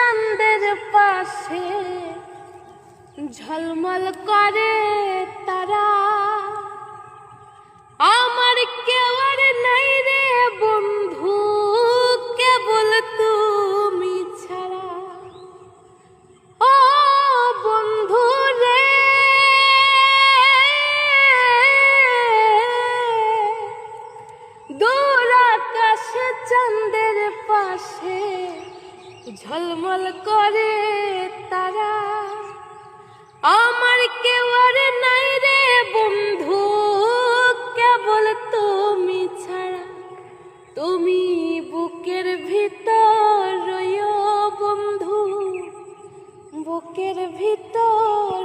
চাঁদের পাশে ঝলমল করে তারা। আমার কেউ আর নাই রে বন্ধু, কেবল তুমি ছাড়া। ও বন্ধু রে, দূর আকাশে চাঁদের পাশে ঝলমল করে তারা। আমার কেউ আর নাই রে বন্ধু, কেবল তুমি ছাড়া। তুমি বুকের ভিতর রইও বন্ধু, বুকের ভিতর